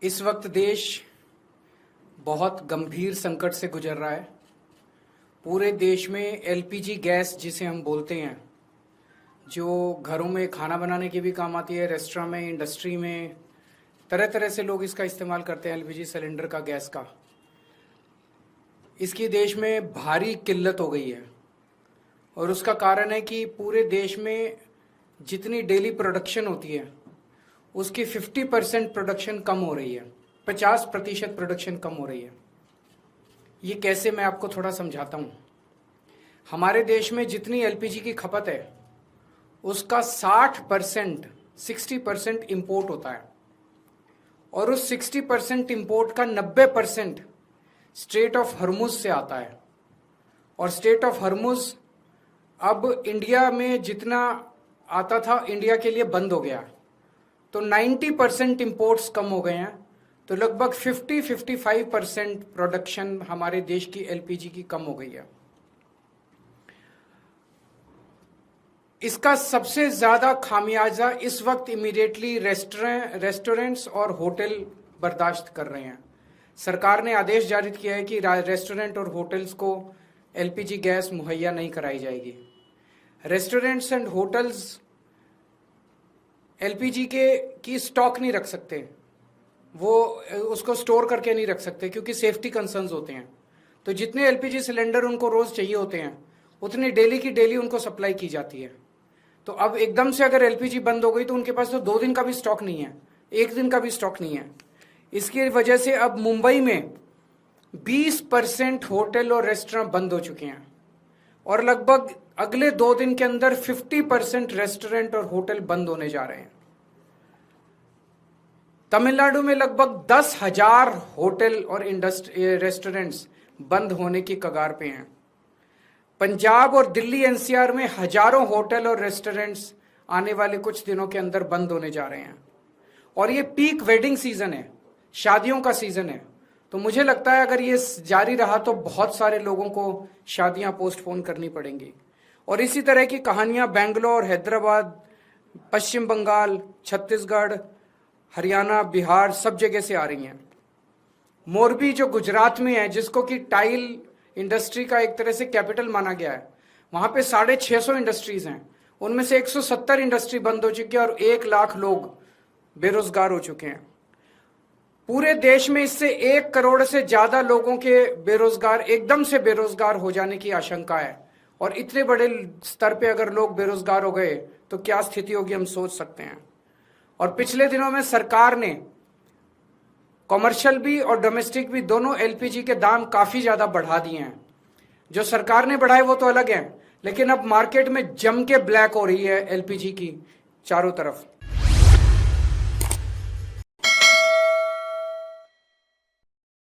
इस वक्त देश बहुत गंभीर संकट से गुजर रहा है। पूरे देश में एलपीजी गैस जिसे हम बोलते हैं, जो घरों में खाना बनाने के भी काम आती है, रेस्टोरेंट में, इंडस्ट्री में, तरह तरह से लोग इसका इस्तेमाल करते हैं, एलपीजी सिलेंडर का, गैस का। इसकी देश में भारी किल्लत हो गई है और उसका कारण है कि पूरे देश में जितनी डेली प्रोडक्शन होती है उसकी 50% प्रोडक्शन कम हो रही है, 50% प्रोडक्शन कम हो रही है। ये कैसे, मैं आपको थोड़ा समझाता हूँ। हमारे देश में जितनी एलपीजी की खपत है उसका 60% इंपोर्ट होता है और उस 60% इंपोर्ट का 90% स्ट्रेट ऑफ हर्मुज से आता है। और स्ट्रेट ऑफ हर्मुज अब इंडिया में जितना आता था इंडिया के लिए बंद हो गया, तो 90% इंपोर्ट्स कम हो गए हैं। तो लगभग 50-55% प्रोडक्शन हमारे देश की एलपीजी की कम हो गई है। इसका सबसे ज्यादा खामियाजा इस वक्त इमीडिएटली रेस्टोरेंट्स और होटल बर्दाश्त कर रहे हैं। सरकार ने आदेश जारी किया है कि रेस्टोरेंट और होटल्स को एलपीजी गैस मुहैया नहीं कराई जाएगी। रेस्टोरेंट्स एंड होटल्स एलपीजी की स्टॉक नहीं रख सकते, वो उसको स्टोर करके नहीं रख सकते क्योंकि सेफ्टी कंसर्न्स होते हैं। तो जितने एलपीजी सिलेंडर उनको रोज चाहिए होते हैं उतनी डेली की डेली उनको सप्लाई की जाती है। तो अब एकदम से अगर एलपीजी बंद हो गई तो उनके पास तो 2 दिन का भी स्टॉक नहीं है, 1 दिन का भी स्टॉक नहीं है। इसकी वजह से अब मुंबई में 20% होटल और रेस्टोरेंट बंद हो चुके हैं और लगभग अगले 2 दिन के अंदर 50% रेस्टोरेंट और होटल बंद होने जा रहे हैं। तमिलनाडु में लगभग 10,000 होटल और रेस्टोरेंट्स बंद होने की कगार पे हैं। पंजाब और दिल्ली एनसीआर में हजारों होटल और रेस्टोरेंट्स आने वाले कुछ दिनों के अंदर बंद होने जा रहे हैं। और ये पीक वेडिंग सीजन है, शादियों का सीजन है। तो मुझे लगता है अगर ये जारी रहा तो बहुत सारे लोगों को शादियां पोस्टपोन करनी पड़ेंगी। और इसी तरह की कहानियां बेंगलोर, हैदराबाद, पश्चिम बंगाल, छत्तीसगढ़, हरियाणा, बिहार, सब जगह से आ रही हैं। मोरबी जो गुजरात में है, जिसको कि टाइल इंडस्ट्री का एक तरह से कैपिटल माना गया है, वहां पे 650 इंडस्ट्रीज हैं। उनमें से 170 इंडस्ट्री बंद हो चुकी है और 1 लाख लोग बेरोजगार हो चुके हैं। पूरे देश में इससे 1 करोड़ से ज्यादा लोगों के एकदम से बेरोजगार हो जाने की आशंका है। और इतने बड़े स्तर पे अगर लोग बेरोजगार हो गए तो क्या स्थिति होगी, हम सोच सकते हैं। और पिछले दिनों में सरकार ने कॉमर्शियल भी और डोमेस्टिक भी दोनों एलपीजी के दाम काफी ज्यादा बढ़ा दिए हैं। जो सरकार ने बढ़ाए वो तो अलग है, लेकिन अब मार्केट में जम के ब्लैक हो रही है एलपीजी की चारों तरफ।